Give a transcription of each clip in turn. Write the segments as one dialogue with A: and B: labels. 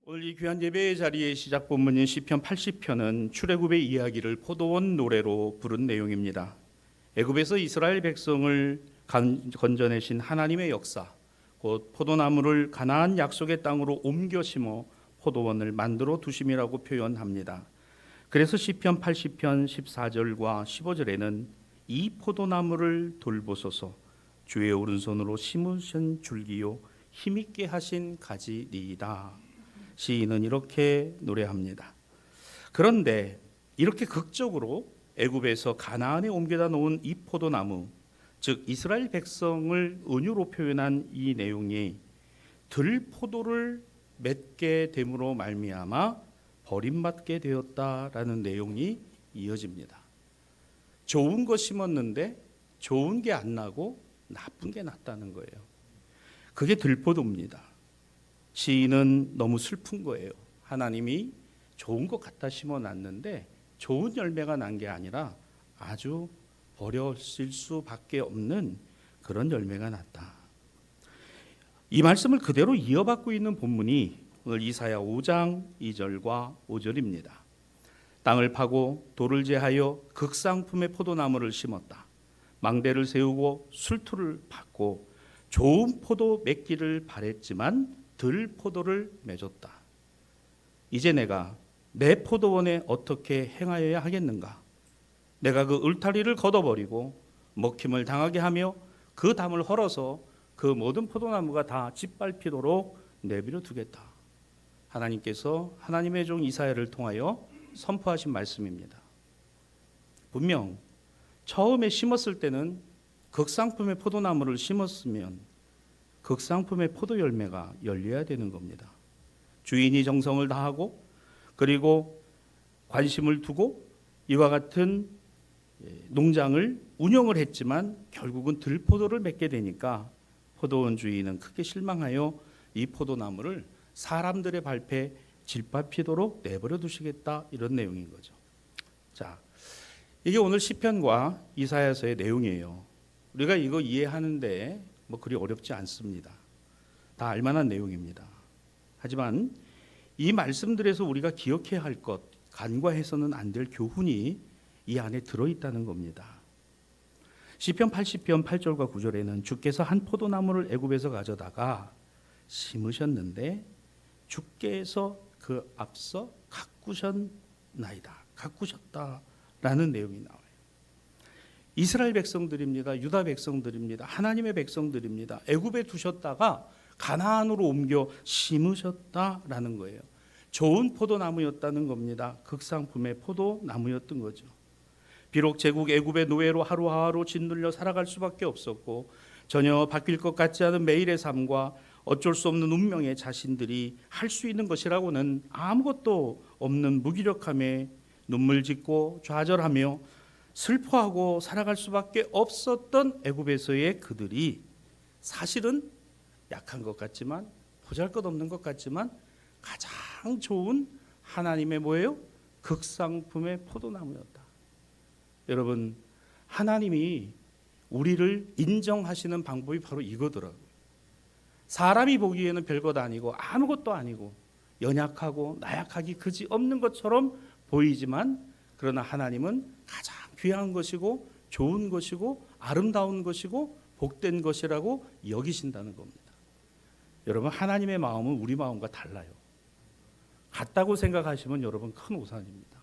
A: 오늘 이 귀한 예배의 자리의 시작 본문인 시편 80편은 출애굽의 이야기를 포도원 노래로 부른 내용입니다. 애굽에서 이스라엘 백성을 건져내신 하나님의 역사, 곧 포도나무를 가나안 약속의 땅으로 옮겨 심어 포도원을 만들어 두심이라고 표현합니다. 그래서 시편 80편 14절과 15절에는 이 포도나무를 돌보소서, 주의 오른손으로 심으신 줄기요 힘있게 하신 가지니이다. 시인은 이렇게 노래합니다. 그런데 이렇게 극적으로 애굽에서 가나안에 옮겨다 놓은 이 포도나무, 즉 이스라엘 백성을 은유로 표현한 이 내용이 들포도를 맺게 됨으로 말미암아 버림받게 되었다라는 내용이 이어집니다. 좋은 거 심었는데 좋은 게 안 나고 나쁜 게 났다는 거예요. 그게 들포도입니다. 시인은 너무 슬픈 거예요. 하나님이 좋은 것 갖다 심어놨는데 좋은 열매가 난 게 아니라 아주 버렸을 수밖에 없는 그런 열매가 났다. 이 말씀을 그대로 이어받고 있는 본문이 오늘 이사야 5장 2절과 5절입니다. 땅을 파고 돌을 제하여 극상품의 포도나무를 심었다. 망대를 세우고 술투를 팠고 좋은 포도 맺기를 바랬지만 들포도를 맺었다. 이제 내가 내 포도원에 어떻게 행하여야 하겠는가? 내가 그 울타리를 걷어버리고 먹힘을 당하게 하며 그 담을 헐어서 그 모든 포도나무가 다 짓밟히도록 내버려 두겠다. 하나님께서 하나님의 종 이사야를 통하여 선포하신 말씀입니다. 분명 처음에 심었을 때는 극상품의 포도나무를 심었으면 극상품의 포도 열매가 열려야 되는 겁니다. 주인이 정성을 다하고 그리고 관심을 두고 이와 같은 농장을 운영을 했지만 결국은 들포도를 맺게 되니까 포도원 주인은 크게 실망하여 이 포도나무를 사람들의 발패 짓밟히도록 내버려 두시겠다, 이런 내용인 거죠. 자, 이게 오늘 시편과 이사야서의 내용이에요. 우리가 이거 이해하는데 그리 어렵지 않습니다. 다 알만한 내용입니다. 하지만 이 말씀들에서 우리가 기억해야 할 것, 간과해서는 안 될 교훈이 이 안에 들어있다는 겁니다. 시편 80편 8절과 9절에는 주께서 한 포도나무를 애굽에서 가져다가 심으셨는데 주께서 그 앞서 가꾸셨다라는 내용이 나와요. 이스라엘 백성들입니다. 유다 백성들입니다. 하나님의 백성들입니다. 애굽에 두셨다가 가나안으로 옮겨 심으셨다라는 거예요. 좋은 포도나무였다는 겁니다. 극상품의 포도나무였던 거죠. 비록 제국 애굽의 노예로 하루하루 짓눌려 살아갈 수밖에 없었고 전혀 바뀔 것 같지 않은 매일의 삶과 어쩔 수 없는 운명의 자신들이 할 수 있는 것이라고는 아무것도 없는 무기력함에 눈물 짓고 좌절하며 슬퍼하고 살아갈 수밖에 없었던 애굽에서의 그들이 사실은 약한 것 같지만 보잘것없는 것 같지만 가장 좋은 하나님의 뭐예요? 극상품의 포도나무였다. 여러분, 하나님이 우리를 인정하시는 방법이 바로 이거더라고요. 사람이 보기에는 별것 아니고 아무것도 아니고 연약하고 나약하기 그지 없는 것처럼 보이지만 그러나 하나님은 가장 귀한 것이고 좋은 것이고 아름다운 것이고 복된 것이라고 여기신다는 겁니다. 여러분, 하나님의 마음은 우리 마음과 달라요. 같다고 생각하시면 여러분 큰 오산입니다.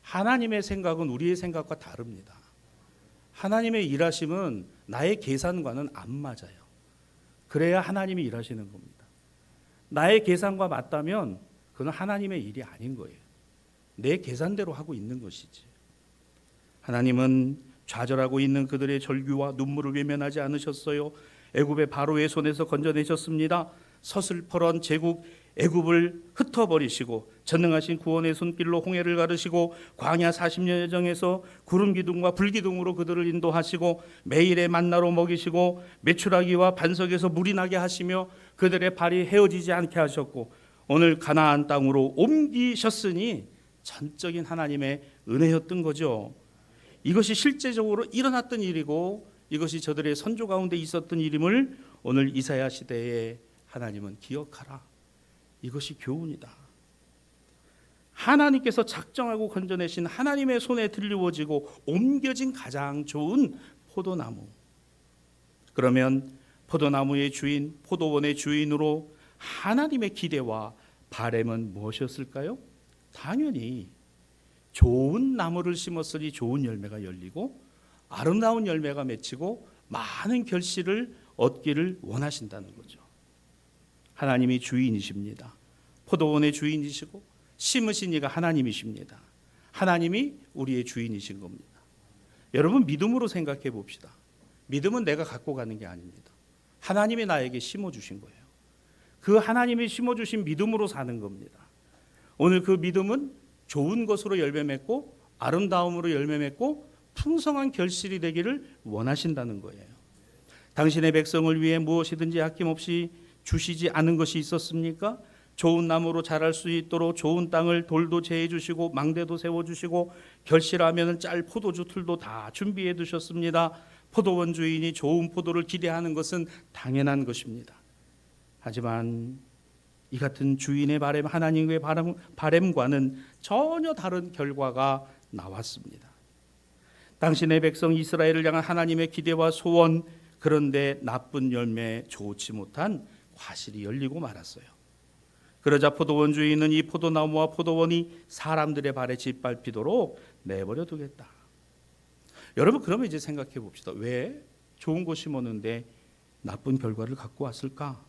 A: 하나님의 생각은 우리의 생각과 다릅니다. 하나님의 일하심은 나의 계산과는 안 맞아요. 그래야 하나님이 일하시는 겁니다. 나의 계산과 맞다면 그건 하나님의 일이 아닌 거예요. 내 계산대로 하고 있는 것이지. 하나님은 좌절하고 있는 그들의 절규와 눈물을 외면하지 않으셨어요. 애굽의 바로의 손에서 건져내셨습니다. 서슬퍼런 제국 애굽을 흩어버리시고 전능하신 구원의 손길로 홍해를 가르시고 광야 40년 여정에서 구름 기둥과 불 기둥으로 그들을 인도하시고 매일의 만나로 먹이시고 메추라기와 반석에서 물이 나게 하시며 그들의 발이 헤어지지 않게 하셨고 오늘 가나안 땅으로 옮기셨으니 전적인 하나님의 은혜였던 거죠. 이것이 실제적으로 일어났던 일이고 이것이 저들의 선조 가운데 있었던 일임을 오늘 이사야 시대에 하나님은 기억하라, 이것이 교훈이다. 하나님께서 작정하고 건져내신 하나님의 손에 들리워지고 옮겨진 가장 좋은 포도나무. 그러면 포도나무의 주인, 포도원의 주인으로 하나님의 기대와 바램은 무엇이었을까요? 당연히 좋은 나무를 심었으니 좋은 열매가 열리고 아름다운 열매가 맺히고 많은 결실을 얻기를 원하신다는 거죠. 하나님이 주인이십니다. 포도원의 주인이시고 심으신 이가 하나님이십니다. 하나님이 우리의 주인이신 겁니다. 여러분, 믿음으로 생각해 봅시다. 믿음은 내가 갖고 가는 게 아닙니다. 하나님이 나에게 심어주신 거예요. 그 하나님이 심어주신 믿음으로 사는 겁니다. 오늘 그 믿음은 좋은 것으로 열매 맺고 아름다움으로 열매 맺고 풍성한 결실이 되기를 원하신다는 거예요. 당신의 백성을 위해 무엇이든지 아낌없이 주시지 않은 것이 있었습니까? 좋은 나무로 자랄 수 있도록 좋은 땅을 돌도 제해 주시고 망대도 세워 주시고 결실하면 짤 포도주 틀도 다 준비해 두셨습니다. 포도원 주인이 좋은 포도를 기대하는 것은 당연한 것입니다. 하지만 이 같은 주인의 바램, 하나님의 바램과는 전혀 다른 결과가 나왔습니다. 당신의 백성 이스라엘을 향한 하나님의 기대와 소원, 그런데 나쁜 열매, 좋지 못한 과실이 열리고 말았어요. 그러자 포도원 주인은 이 포도나무와 포도원이 사람들의 발에 짓밟히도록 내버려 두겠다. 여러분, 그러면 이제 생각해 봅시다. 왜 좋은 거 심었는데 나쁜 결과를 갖고 왔을까?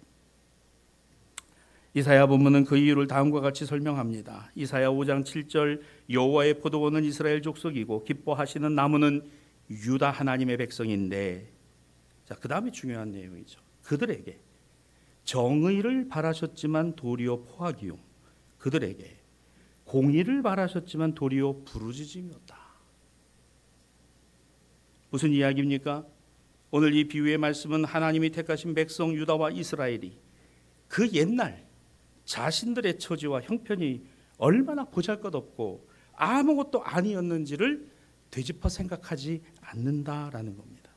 A: 이사야 본문은 그 이유를 다음과 같이 설명합니다. 이사야 5장 7절, 여호와의 포도원은 이스라엘 족속이고 기뻐하시는 나무는 유다 하나님의 백성인데, 자, 그 다음에 중요한 내용이죠. 그들에게 정의를 바라셨지만 도리어 포악이요, 그들에게 공의를 바라셨지만 도리어 부르짖음이었다. 무슨 이야기입니까? 오늘 이 비유의 말씀은 하나님이 택하신 백성 유다와 이스라엘이 그 옛날 자신들의 처지와 형편이 얼마나 보잘것없고 아무것도 아니었는지를 되짚어 생각하지 않는다라는 겁니다.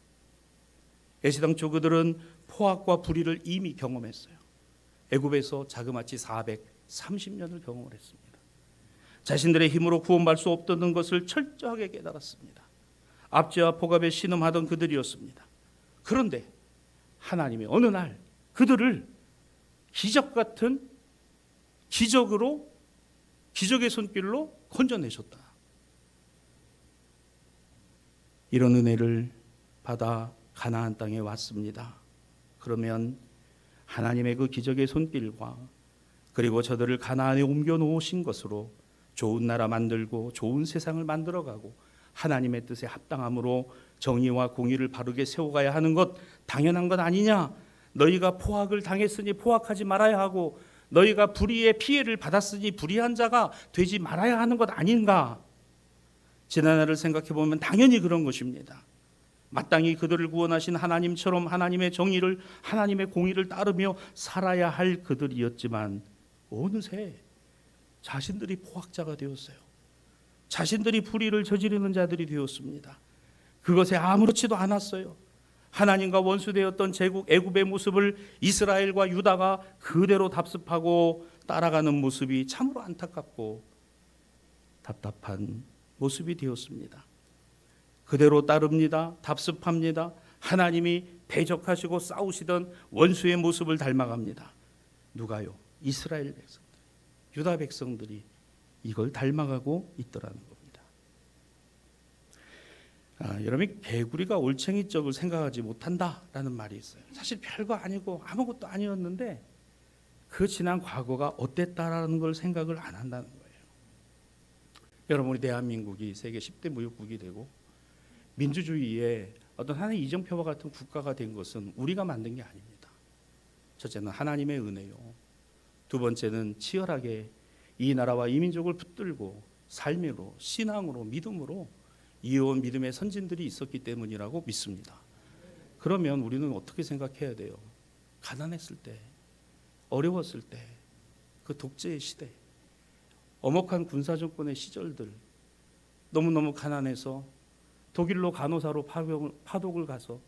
A: 애시당초 그들은 포악과 불의를 이미 경험했어요. 애굽에서 자그마치 430년을 경험을 했습니다. 자신들의 힘으로 구원받을 수 없던 것을 철저하게 깨달았습니다. 압제와 폭압에 신음하던 그들이었습니다. 그런데 하나님이 어느 날 그들을 기적 같은 기적의 손길로 건져내셨다. 이런 은혜를 받아 가나안 땅에 왔습니다. 그러면 하나님의 그 기적의 손길과 그리고 저들을 가나안에 옮겨 놓으신 것으로 좋은 나라 만들고 좋은 세상을 만들어가고 하나님의 뜻에 합당함으로 정의와 공의를 바르게 세워가야 하는 것 당연한 것 아니냐? 너희가 포악을 당했으니 포악하지 말아야 하고 너희가 불의의 피해를 받았으니 불의한 자가 되지 말아야 하는 것 아닌가? 지난해를 생각해 보면 당연히 그런 것입니다. 마땅히 그들을 구원하신 하나님처럼 하나님의 정의를, 하나님의 공의를 따르며 살아야 할 그들이었지만 어느새 자신들이 포악자가 되었어요. 자신들이 불의를 저지르는 자들이 되었습니다. 그것에 아무렇지도 않았어요. 하나님과 원수되었던 제국 애굽의 모습을 이스라엘과 유다가 그대로 답습하고 따라가는 모습이 참으로 안타깝고 답답한 모습이 되었습니다. 그대로 따릅니다. 답습합니다. 하나님이 대적하시고 싸우시던 원수의 모습을 닮아갑니다. 누가요? 이스라엘 백성들, 유다 백성들이 이걸 닮아가고 있더라는 겁니다. 여러분이 개구리가 올챙이 쪽을 생각하지 못한다라는 말이 있어요. 사실 별거 아니고 아무것도 아니었는데 그 지난 과거가 어땠다라는 걸 생각을 안 한다는 거예요. 여러분, 우리 대한민국이 세계 10대 무역국이 되고 민주주의의 어떤 하나의 이정표와 같은 국가가 된 것은 우리가 만든 게 아닙니다. 첫째는 하나님의 은혜요. 두 번째는 치열하게 이 나라와 이 민족을 붙들고 삶으로, 신앙으로, 믿음으로 이어온 믿음의 선진들이 있었기 때문이라고 믿습니다. 그러면 우리는 어떻게 생각해야 돼요? 가난했을 때, 어려웠을 때, 그 독재의 시대, 엄혹한 군사정권의 시절들, 너무너무 가난해서 독일로 간호사로 파독을 가서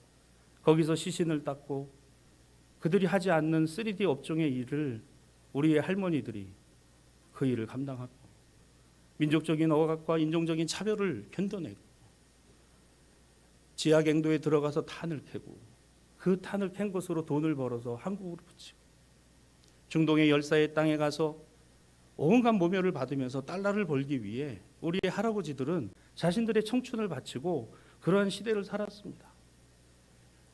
A: 거기서 시신을 닦고 그들이 하지 않는 3D 업종의 일을 우리의 할머니들이 그 일을 감당하고 민족적인 억압과 인종적인 차별을 견뎌내고 지하갱도에 들어가서 탄을 캐고 그 탄을 캔 것으로 돈을 벌어서 한국으로 붙이고 중동의 열사의 땅에 가서 온갖 모멸을 받으면서 달러를 벌기 위해 우리의 할아버지들은 자신들의 청춘을 바치고 그러한 시대를 살았습니다.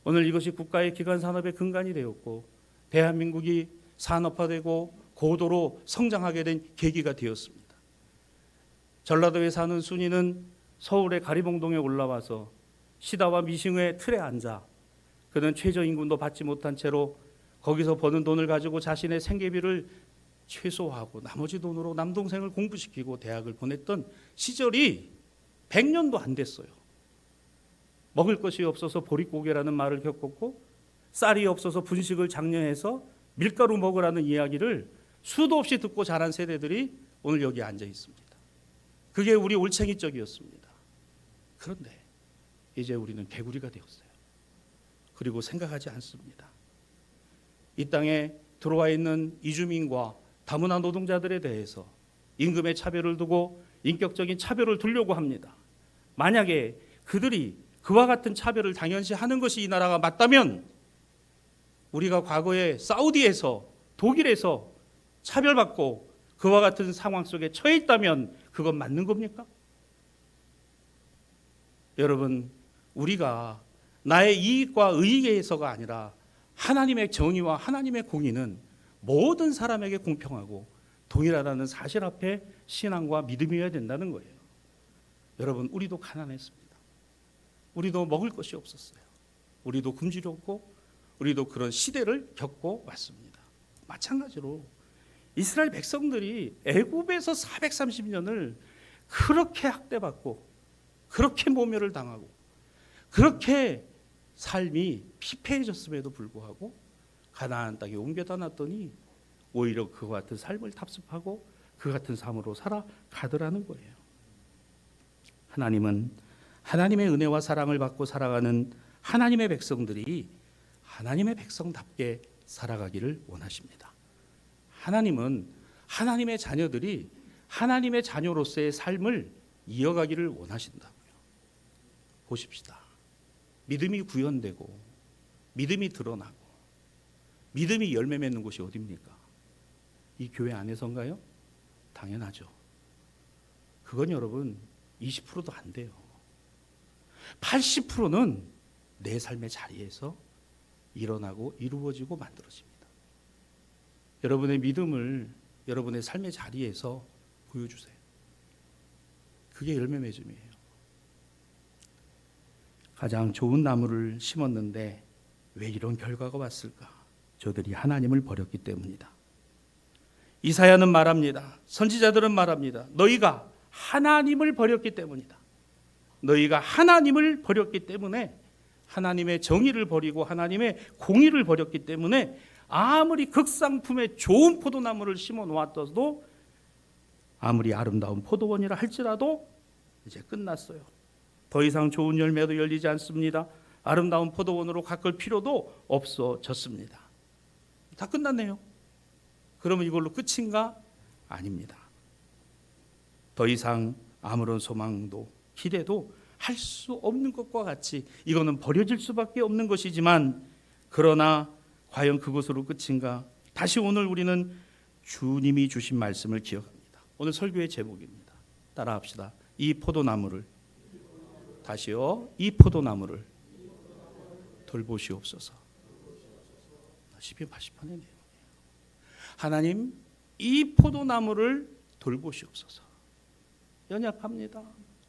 A: 오늘 이것이 국가의 기관 산업의 근간이 되었고 대한민국이 산업화되고 고도로 성장하게 된 계기가 되었습니다. 전라도에 사는 순이는 서울의 가리봉동에 올라와서 시다와 미싱의 틀에 앉아 그는 최저임금도 받지 못한 채로 거기서 버는 돈을 가지고 자신의 생계비를 최소화하고 나머지 돈으로 남동생을 공부시키고 대학을 보냈던 시절이 100년도 안 됐어요. 먹을 것이 없어서 보릿고개라는 말을 겪었고 쌀이 없어서 분식을 장려해서 밀가루 먹으라는 이야기를 수도 없이 듣고 자란 세대들이 오늘 여기 앉아 있습니다. 그게 우리 올챙이적이었습니다. 그런데 이제 우리는 개구리가 되었어요. 그리고 생각하지 않습니다. 이 땅에 들어와 있는 이주민과 다문화 노동자들에 대해서 임금의 차별을 두고 인격적인 차별을 두려고 합니다. 만약에 그들이 그와 같은 차별을 당연시 하는 것이 이 나라가 맞다면 우리가 과거에 사우디에서 독일에서 차별받고 그와 같은 상황 속에 처해 있다면 그건 맞는 겁니까? 여러분, 우리가 나의 이익과 의의에서가 아니라 하나님의 정의와 하나님의 공의는 모든 사람에게 공평하고 동일하다는 사실 앞에 신앙과 믿음이어야 된다는 거예요. 여러분, 우리도 가난했습니다. 우리도 먹을 것이 없었어요. 우리도 굶주렸고 우리도 그런 시대를 겪고 왔습니다. 마찬가지로 이스라엘 백성들이 애굽에서 430년을 그렇게 학대받고 그렇게 모멸을 당하고 그렇게 삶이 피폐해졌음에도 불구하고 가나안 땅에 옮겨다 놨더니 오히려 그와 같은 삶을 답습하고 그 같은 삶으로 살아가더라는 거예요. 하나님은 하나님의 은혜와 사랑을 받고 살아가는 하나님의 백성들이 하나님의 백성답게 살아가기를 원하십니다. 하나님은 하나님의 자녀들이 하나님의 자녀로서의 삶을 이어가기를 원하신다고요. 보십시다. 믿음이 구현되고 믿음이 드러나고 믿음이 열매 맺는 곳이 어디입니까? 이 교회 안에서인가요? 당연하죠. 그건 여러분 20%도 안 돼요. 80%는 내 삶의 자리에서 일어나고 이루어지고 만들어집니다. 여러분의 믿음을 여러분의 삶의 자리에서 보여주세요. 그게 열매 맺음이에요. 가장 좋은 나무를 심었는데 왜 이런 결과가 왔을까? 저들이 하나님을 버렸기 때문이다. 이사야는 말합니다. 선지자들은 말합니다. 너희가 하나님을 버렸기 때문이다. 너희가 하나님을 버렸기 때문에 하나님의 정의를 버리고 하나님의 공의를 버렸기 때문에 아무리 극상품의 좋은 포도나무를 심어 놓았어도 아무리 아름다운 포도원이라 할지라도 이제 끝났어요. 더 이상 좋은 열매도 열리지 않습니다. 아름다운 포도원으로 가꿀 필요도 없어졌습니다. 다 끝났네요. 그러면 이걸로 끝인가? 아닙니다. 더 이상 아무런 소망도 기대도 할 수 없는 것과 같이 이거는 버려질 수밖에 없는 것이지만 그러나 과연 그것으로 끝인가? 다시 오늘 우리는 주님이 주신 말씀을 기억합니다. 오늘 설교의 제목입니다. 따라합시다. 이 포도나무를 다시요. 이 포도나무를 돌보시옵소서. 시편 80편의 내용이에요. 하나님, 이 포도나무를 돌보시옵소서. 연약합니다.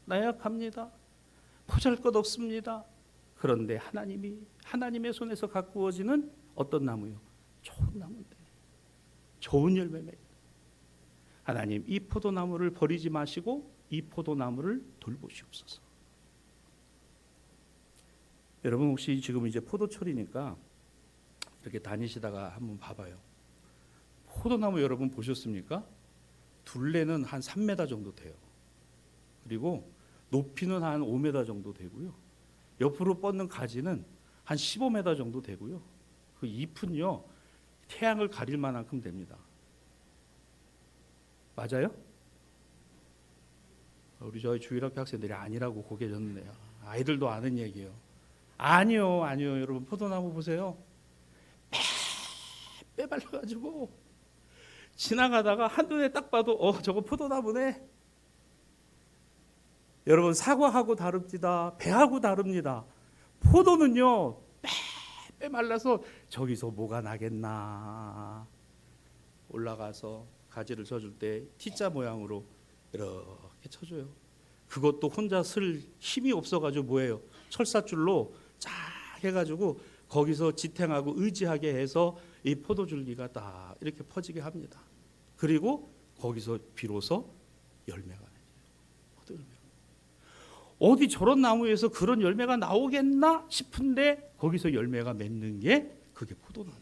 A: 나약합니다. 보잘것없습니다. 그런데 하나님이 하나님의 손에서 가꾸어지는 어떤 나무요? 좋은 나무인데 좋은 열매 맺는 하나님, 이 포도나무를 버리지 마시고 이 포도나무를 돌보시옵소서. 여러분 혹시 지금 이제 포도철이니까 이렇게 다니시다가 한번 봐봐요. 포도나무 여러분 보셨습니까? 둘레는 한 3m 정도 돼요. 그리고 높이는 한 5m 정도 되고요. 옆으로 뻗는 가지는 한 15m 정도 되고요. 그 잎은요 태양을 가릴 만큼 됩니다. 맞아요? 우리 저희 주일학교 학생들이 아니라고 고개 젓네요. 아이들도 아는 얘기예요. 아니요, 아니요. 여러분 포도나무 보세요. 빼발려가지고 지나가다가 한눈에 딱 봐도 저거 포도나무네. 여러분 사과하고 다릅니다. 배하고 다릅니다. 포도는요 빼 말라서 저기서 뭐가 나겠나 올라가서 가지를 쳐줄 때 T자 모양으로 이렇게 쳐줘요. 그것도 혼자 쓸 힘이 없어가지고 뭐예요? 철사줄로 쫙 해가지고 거기서 지탱하고 의지하게 해서 이 포도줄기가 딱 이렇게 퍼지게 합니다. 그리고 거기서 비로소 열매가 나요. 포도 열매가. 어디 저런 나무에서 그런 열매가 나오겠나 싶은데 거기서 열매가 맺는 게 그게 포도나무.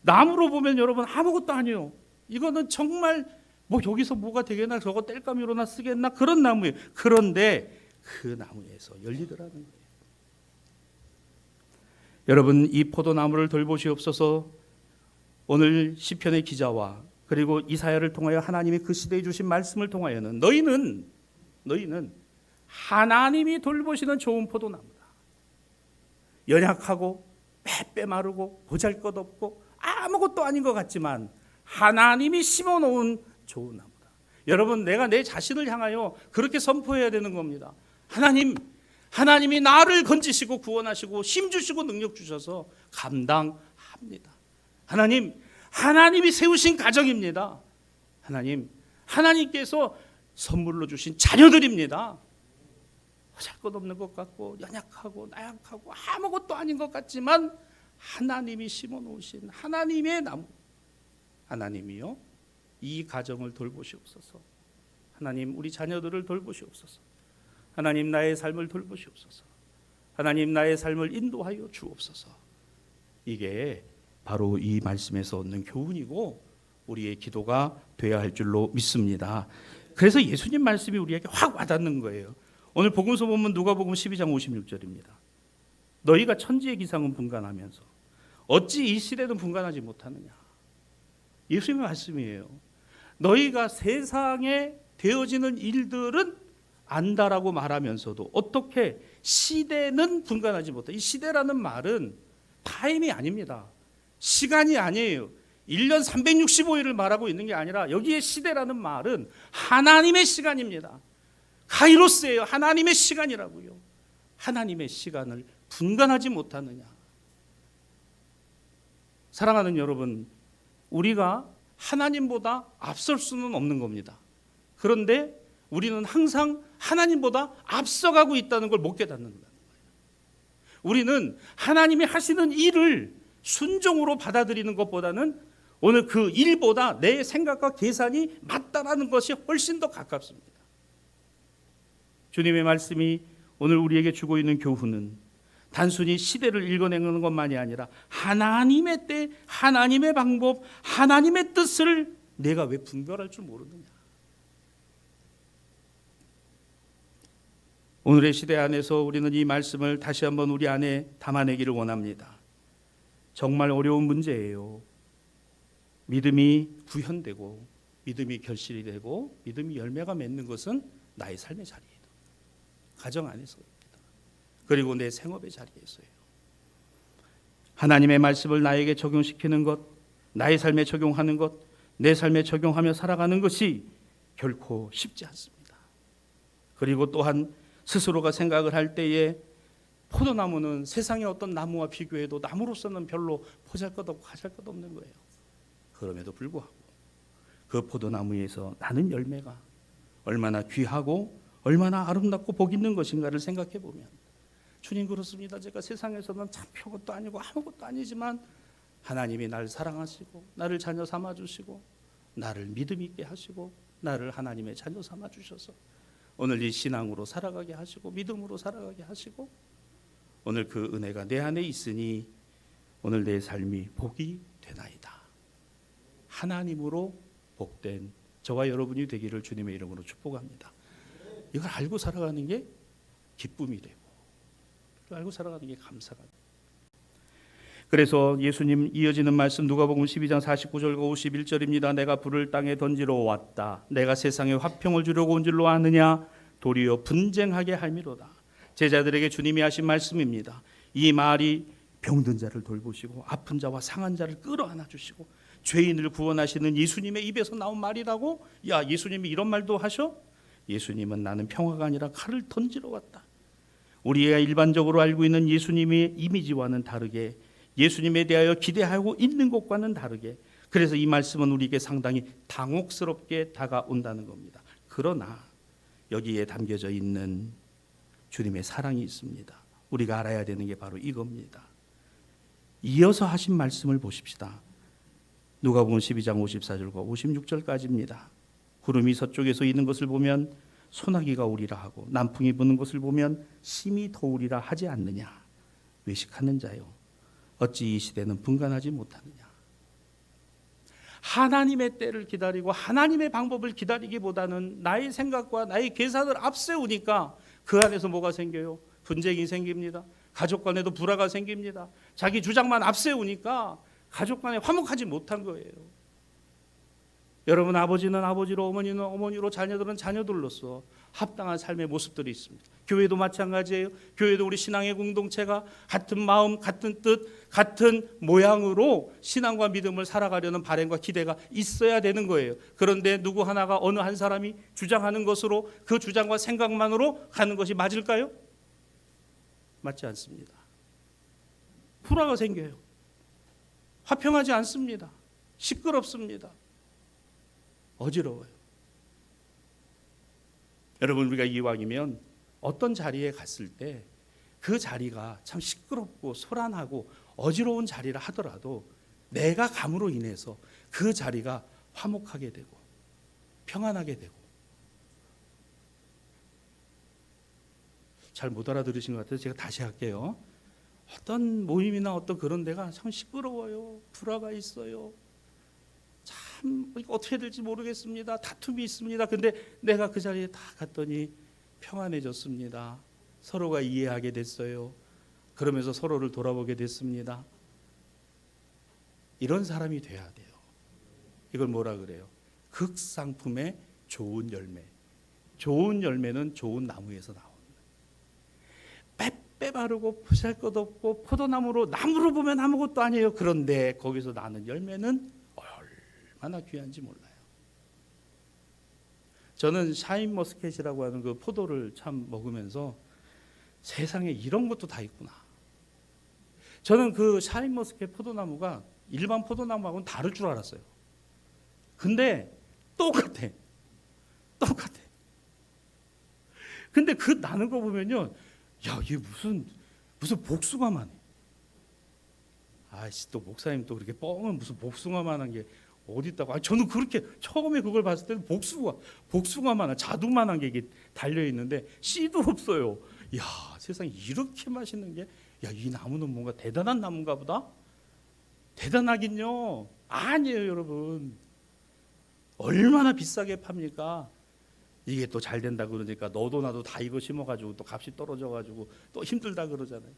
A: 나무로 보면 여러분 아무것도 아니에요. 이거는 정말 뭐 여기서 뭐가 되겠나 저거 땔감이로나 쓰겠나 그런 나무예요. 그런데 그 나무에서 열리더라는 거예요. 여러분 이 포도나무를 돌보시옵소서. 오늘 시편의 기자와 그리고 이사야를 통하여 하나님이 그 시대에 주신 말씀을 통하여는 너희는 하나님이 돌보시는 좋은 포도나무다. 연약하고 빼빼 마르고 보잘것없고 아무것도 아닌 것 같지만 하나님이 심어놓은 좋은 나무다. 여러분 내가 내 자신을 향하여 그렇게 선포해야 되는 겁니다. 하나님이 나를 건지시고 구원하시고 힘 주시고 능력 주셔서 감당합니다. 하나님이 세우신 가정입니다. 하나님께서 선물로 주신 자녀들입니다. 보잘것없는 것 같고 연약하고 나약하고 아무것도 아닌 것 같지만 하나님이 심어놓으신 하나님의 나무. 하나님이요 이 가정을 돌보시옵소서. 하나님 우리 자녀들을 돌보시옵소서. 하나님 나의 삶을 돌보시옵소서. 하나님 나의 삶을 인도하여 주옵소서. 이게 바로 이 말씀에서 얻는 교훈이고 우리의 기도가 되어야 할 줄로 믿습니다. 그래서 예수님 말씀이 우리에게 확 와닿는 거예요. 오늘 복음서 보면 누가복음 12장 56절입니다. 너희가 천지의 기상은 분간하면서 어찌 이 시대는 분간하지 못하느냐. 예수님의 말씀이에요. 너희가 세상에 되어지는 일들은 안다라고 말하면서도 어떻게 시대는 분간하지 못해. 이 시대라는 말은 타임이 아닙니다. 시간이 아니에요. 1년 365일을 말하고 있는 게 아니라 여기에 시대라는 말은 하나님의 시간입니다. 카이로스예요. 하나님의 시간이라고요. 하나님의 시간을 분간하지 못하느냐. 사랑하는 여러분, 우리가 하나님보다 앞설 수는 없는 겁니다. 그런데 우리는 항상 하나님보다 앞서가고 있다는 걸 못 깨닫는다는 거예요. 우리는 하나님이 하시는 일을 순종으로 받아들이는 것보다는 오늘 그 일보다 내 생각과 계산이 맞다라는 것이 훨씬 더 가깝습니다. 주님의 말씀이 오늘 우리에게 주고 있는 교훈은 단순히 시대를 읽어내는 것만이 아니라 하나님의 때, 하나님의 방법, 하나님의 뜻을 내가 왜 분별할 줄 모르느냐. 오늘의 시대 안에서 우리는 이 말씀을 다시 한번 우리 안에 담아내기를 원합니다. 정말 어려운 문제예요. 믿음이 구현되고 믿음이 결실이 되고 믿음이 열매가 맺는 것은 나의 삶의 자리예요. 가정 안에서입니다. 그리고 내 생업의 자리에서예요. 하나님의 말씀을 나에게 적용시키는 것, 나의 삶에 적용하는 것, 내 삶에 적용하며 살아가는 것이 결코 쉽지 않습니다. 그리고 또한 스스로가 생각을 할 때에 포도나무는 세상의 어떤 나무와 비교해도 나무로서는 별로 보잘것없고 가잘것없는 거예요. 그럼에도 불구하고 그 포도나무에서 나는 열매가 얼마나 귀하고 얼마나 아름답고 복 있는 것인가를 생각해 보면 주님 그렇습니다. 제가 세상에서는 참 별것도 아니고 아무것도 아니지만 하나님이 나를 사랑하시고 나를 자녀 삼아주시고 나를 믿음 있게 하시고 나를 하나님의 자녀 삼아주셔서 오늘 이 신앙으로 살아가게 하시고 믿음으로 살아가게 하시고 오늘 그 은혜가 내 안에 있으니 오늘 내 삶이 복이 되나이다. 하나님으로 복된 저와 여러분이 되기를 주님의 이름으로 축복합니다. 이걸 알고 살아가는 게 기쁨이 되고 이걸 알고 살아가는 게 감사가 돼요. 그래서 예수님 이어지는 말씀 누가복음 12장 49절과 51절입니다. 내가 불을 땅에 던지러 왔다. 내가 세상에 화평을 주려고 온 줄로 아느냐? 도리어 분쟁하게 할미로다. 제자들에게 주님이 하신 말씀입니다. 이 말이 병든 자를 돌보시고 아픈 자와 상한 자를 끌어안아 주시고 죄인을 구원하시는 예수님의 입에서 나온 말이라고? 야, 예수님이 이런 말도 하셔? 예수님은 나는 평화가 아니라 칼을 던지러 왔다. 우리가 일반적으로 알고 있는 예수님의 이미지와는 다르게, 예수님에 대하여 기대하고 있는 것과는 다르게, 그래서 이 말씀은 우리에게 상당히 당혹스럽게 다가온다는 겁니다. 그러나 여기에 담겨져 있는 주님의 사랑이 있습니다. 우리가 알아야 되는 게 바로 이겁니다. 이어서 하신 말씀을 보십시다. 누가복음 12장 54절과 56절까지입니다. 구름이 서쪽에서 이는 것을 보면 소나기가 오리라 하고 남풍이 부는 것을 보면 심히 더우리라 하지 않느냐. 외식하는 자요, 어찌 이 시대는 분간하지 못하느냐. 하나님의 때를 기다리고 하나님의 방법을 기다리기보다는 나의 생각과 나의 계산을 앞세우니까 그 안에서 뭐가 생겨요? 분쟁이 생깁니다. 가족 간에도 불화가 생깁니다. 자기 주장만 앞세우니까 가족 간에 화목하지 못한 거예요. 여러분, 아버지는 아버지로, 어머니는 어머니로, 자녀들은 자녀들로서 합당한 삶의 모습들이 있습니다. 교회도 마찬가지예요. 교회도 우리 신앙의 공동체가 같은 마음, 같은 뜻, 같은 모양으로 신앙과 믿음을 살아가려는 바람과 기대가 있어야 되는 거예요. 그런데 누구 하나가, 어느 한 사람이 주장하는 것으로, 그 주장과 생각만으로 가는 것이 맞을까요? 맞지 않습니다. 불화가 생겨요. 화평하지 않습니다. 시끄럽습니다. 어지러워요. 여러분, 우리가 이왕이면 어떤 자리에 갔을 때 그 자리가 참 시끄럽고 소란하고 어지러운 자리라 하더라도 내가 감으로 인해서 그 자리가 화목하게 되고 평안하게 되고. 잘 못 알아들으신 것 같아서 제가 다시 할게요. 어떤 모임이나 어떤 그런 데가 참 시끄러워요. 불화가 있어요. 참 어떻게 될지 모르겠습니다. 다툼이 있습니다. 근데 내가 그 자리에 다 갔더니 평안해졌습니다. 서로가 이해하게 됐어요. 그러면서 서로를 돌아보게 됐습니다. 이런 사람이 돼야 돼요. 이걸 뭐라 그래요? 극상품의 좋은 열매. 좋은 열매는 좋은 나무에서 나옵니다. 빼빼 바르고 보잘것없고 포도나무로, 나무로 보면 아무것도 아니에요. 그런데 거기서 나는 열매는 얼마나 귀한지 몰라요. 저는 샤인머스켓이라고 하는 그 포도를 참 먹으면서 세상에 이런 것도 다 있구나. 저는 그 샤인머스켓 포도나무가 일반 포도나무하고는 다를 줄 알았어요. 근데 똑같아. 근데 그 나는 거 보면요, 야, 이게 무슨 복숭아만 해. 아이씨, 또 목사님 또 그렇게 뻥은 무슨 복숭아만한 게 어디 있다고. 저는 그렇게 처음에 그걸 봤을 때는 복숭아만한, 자두만한 게 이게 달려 있는데 씨도 없어요. 야, 세상에 이렇게 맛있는 게, 야, 이 나무는 뭔가 대단한 나무인가 보다. 대단하긴요. 아니에요, 여러분. 얼마나 비싸게 팝니까? 이게 또 잘 된다 그러니까 너도 나도 다 이거 심어가지고 또 값이 떨어져가지고 또 힘들다 그러잖아요.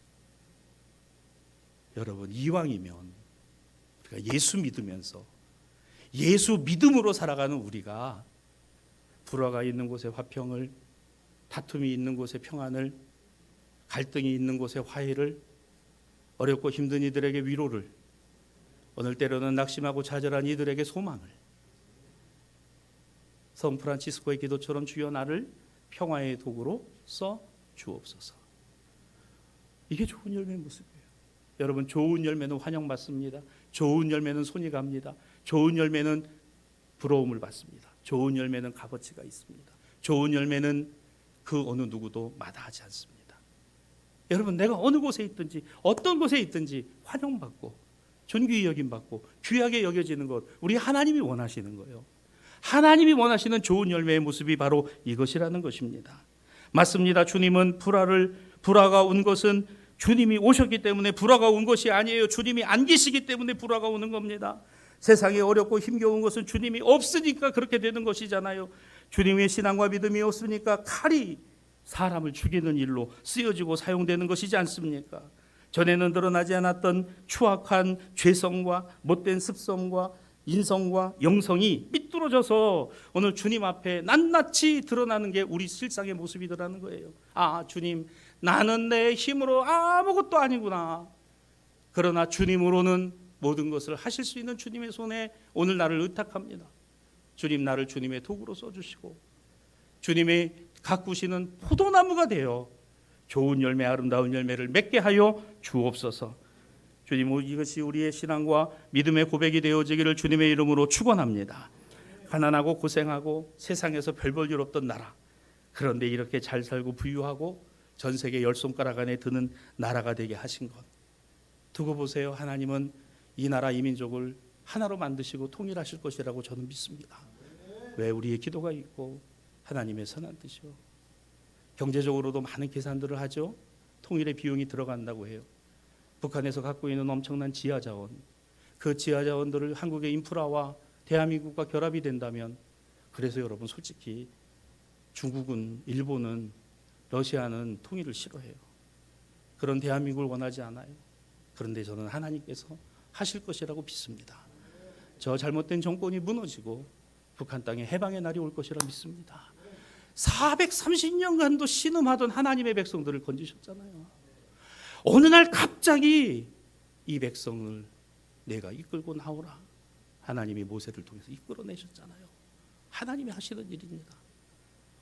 A: 여러분, 이왕이면 우리가 예수 믿으면서 예수 믿음으로 살아가는 우리가 불화가 있는 곳에 화평을, 다툼이 있는 곳에 평안을, 갈등이 있는 곳에 화해를, 어렵고 힘든 이들에게 위로를, 오늘 때로는 낙심하고 좌절한 이들에게 소망을, 성 프란치스코의 기도처럼 주여 나를 평화의 도구로 써 주옵소서. 이게 좋은 열매의 모습이에요. 여러분, 좋은 열매는 환영받습니다. 좋은 열매는 손이 갑니다. 좋은 열매는 부러움을 받습니다. 좋은 열매는 값어치가 있습니다. 좋은 열매는 그 어느 누구도 마다하지 않습니다. 여러분, 내가 어느 곳에 있든지 어떤 곳에 있든지 환영받고 존귀히 여김받고 귀하게 여겨지는 것, 우리 하나님이 원하시는 거예요. 하나님이 원하시는 좋은 열매의 모습이 바로 이것이라는 것입니다. 맞습니다. 주님은 불화가 온 것은 주님이 오셨기 때문에 불화가 온 것이 아니에요. 주님이 안 계시기 때문에 불화가 오는 겁니다. 세상에 어렵고 힘겨운 것은 주님이 없으니까 그렇게 되는 것이잖아요. 주님의 신앙과 믿음이 없으니까 칼이 사람을 죽이는 일로 쓰여지고 사용되는 것이지 않습니까? 전에는 드러나지 않았던 추악한 죄성과 못된 습성과 인성과 영성이 삐뚤어져서 오늘 주님 앞에 낱낱이 드러나는 게 우리 실상의 모습이더라는 거예요. 아, 주님, 나는 내 힘으로 아무것도 아니구나. 그러나 주님으로는 모든 것을 하실 수 있는 주님의 손에 오늘 나를 의탁합니다. 주님, 나를 주님의 도구로 써주시고 주님이 가꾸시는 포도나무가 되어 좋은 열매, 아름다운 열매를 맺게 하여 주옵소서. 주님, 이것이 우리의 신앙과 믿음의 고백이 되어지기를 주님의 이름으로 축원합니다. 가난하고 고생하고 세상에서 별 볼 일 없던 나라, 그런데 이렇게 잘 살고 부유하고 전 세계 10손가락 안에 드는 나라가 되게 하신 것, 두고 보세요. 하나님은 이 나라 이 민족을 하나로 만드시고 통일하실 것이라고 저는 믿습니다. 왜? 우리의 기도가 있고 하나님의 선한 뜻이요. 경제적으로도 많은 계산들을 하죠. 통일의 비용이 들어간다고 해요. 북한에서 갖고 있는 엄청난 지하자원, 그 지하자원들을 한국의 인프라와 대한민국과 결합이 된다면, 그래서 여러분 솔직히 중국은, 일본은, 러시아는 통일을 싫어해요. 그런 대한민국을 원하지 않아요. 그런데 저는 하나님께서 하실 것이라고 믿습니다. 저 잘못된 정권이 무너지고 북한 땅에 해방의 날이 올 것이라 믿습니다. 430년간도 신음하던 하나님의 백성들을 건지셨잖아요. 어느 날 갑자기 이 백성을 내가 이끌고 나오라, 하나님이 모세를 통해서 이끌어내셨잖아요. 하나님이 하시는 일입니다.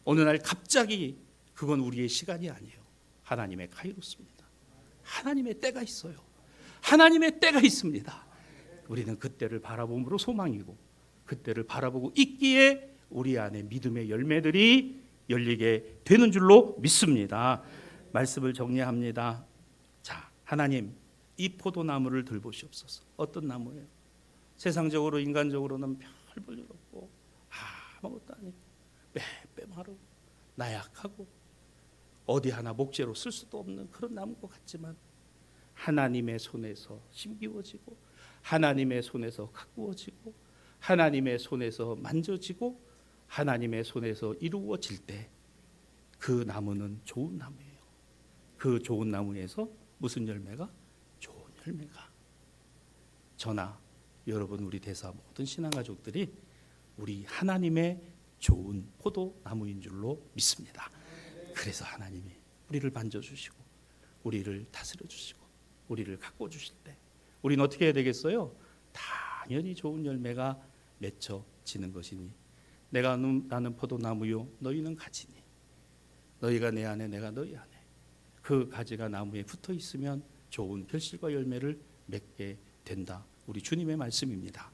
A: 어느 날 갑자기, 그건 우리의 시간이 아니에요. 하나님의 카이로스입니다. 하나님의 때가 있어요. 하나님의 때가 있습니다. 우리는 그때를 바라봄으로 소망이고 그때를 바라보고 있기에 우리 안에 믿음의 열매들이 열리게 되는 줄로 믿습니다. 말씀을 정리합니다. 자, 하나님, 이 포도나무를 들보시옵소서. 어떤 나무예요? 세상적으로 인간적으로는 별 볼 일 없고 아무것도 아니고 빼빼마르고 나약하고 어디 하나 목재로 쓸 수도 없는 그런 나무인 것 같지만, 하나님의 손에서 심기워지고 하나님의 손에서 가꾸어지고 하나님의 손에서 만져지고 하나님의 손에서 이루어질 때 그 나무는 좋은 나무예요. 그 좋은 나무에서 무슨 열매가? 좋은 열매가. 저나 여러분, 우리 대사 모든 신앙가족들이 우리 하나님의 좋은 포도나무인 줄로 믿습니다. 그래서 하나님이 우리를 만져주시고 우리를 다스려주시고 우리를 가꿔주실 때 우리는 어떻게 해야 되겠어요? 당연히 좋은 열매가 맺혀지는 것이니, 내가 나는 포도나무요 너희는 가지니, 너희가 내 안에 내가 너희 안에, 그 가지가 나무에 붙어 있으면 좋은 결실과 열매를 맺게 된다. 우리 주님의 말씀입니다.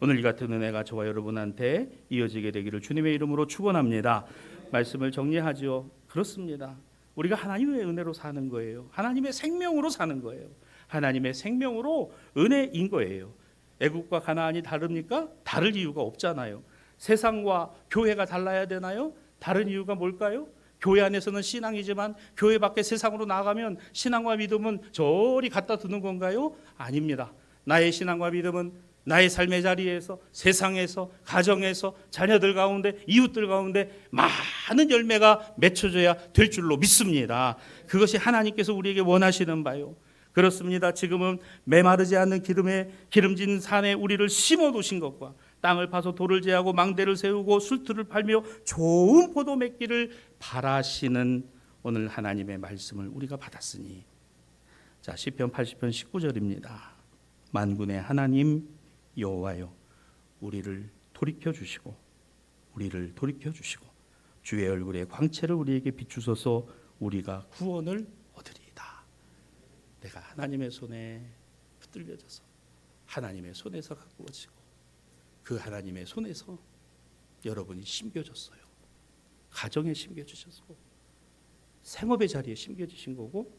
A: 오늘 이 같은 은혜가 저와 여러분한테 이어지게 되기를 주님의 이름으로 축원합니다. 말씀을 정리하죠. 그렇습니다. 우리가 하나님의 은혜로 사는 거예요. 하나님의 생명으로 사는 거예요. 하나님의 생명으로 은혜인 거예요. 애국과 가나안이 다릅니까? 다를 이유가 없잖아요. 세상과 교회가 달라야 되나요? 다른 이유가 뭘까요? 교회 안에서는 신앙이지만 교회 밖에 세상으로 나가면 신앙과 믿음은 저리 갖다 두는 건가요? 아닙니다. 나의 신앙과 믿음은 나의 삶의 자리에서, 세상에서, 가정에서, 자녀들 가운데, 이웃들 가운데 많은 열매가 맺혀져야 될 줄로 믿습니다. 그것이 하나님께서 우리에게 원하시는 바요. 그렇습니다. 지금은 메마르지 않는 기름진 산에 우리를 심어두신 것과 땅을 파서 돌을 제하고 망대를 세우고 술틀을 팔며 좋은 포도 맺기를 바라시는 오늘 하나님의 말씀을 우리가 받았으니, 자, 시편 80편 19절입니다. 만군의 하나님 여호와여, 우리를 돌이켜 주시고 주의 얼굴의 광채를 우리에게 비추소서. 우리가 구원을 얻으리이다. 내가 하나님의 손에 붙들려져서 하나님의 손에서 가꾸어지고 그 하나님의 손에서 여러분이 심겨졌어요. 가정에 심겨주셔서 생업의 자리에 심겨주신 거고,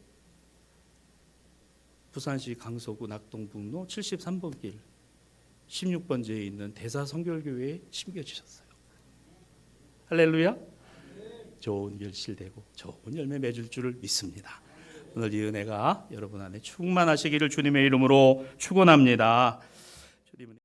A: 부산시 강서구 낙동북로 73번 길 16번지에 있는 대사성결교회에 심겨주셨어요. 할렐루야. 좋은 결실되고 좋은 열매 맺을 줄을 믿습니다. 오늘 이 은혜가 여러분 안에 충만하시기를 주님의 이름으로 축원합니다.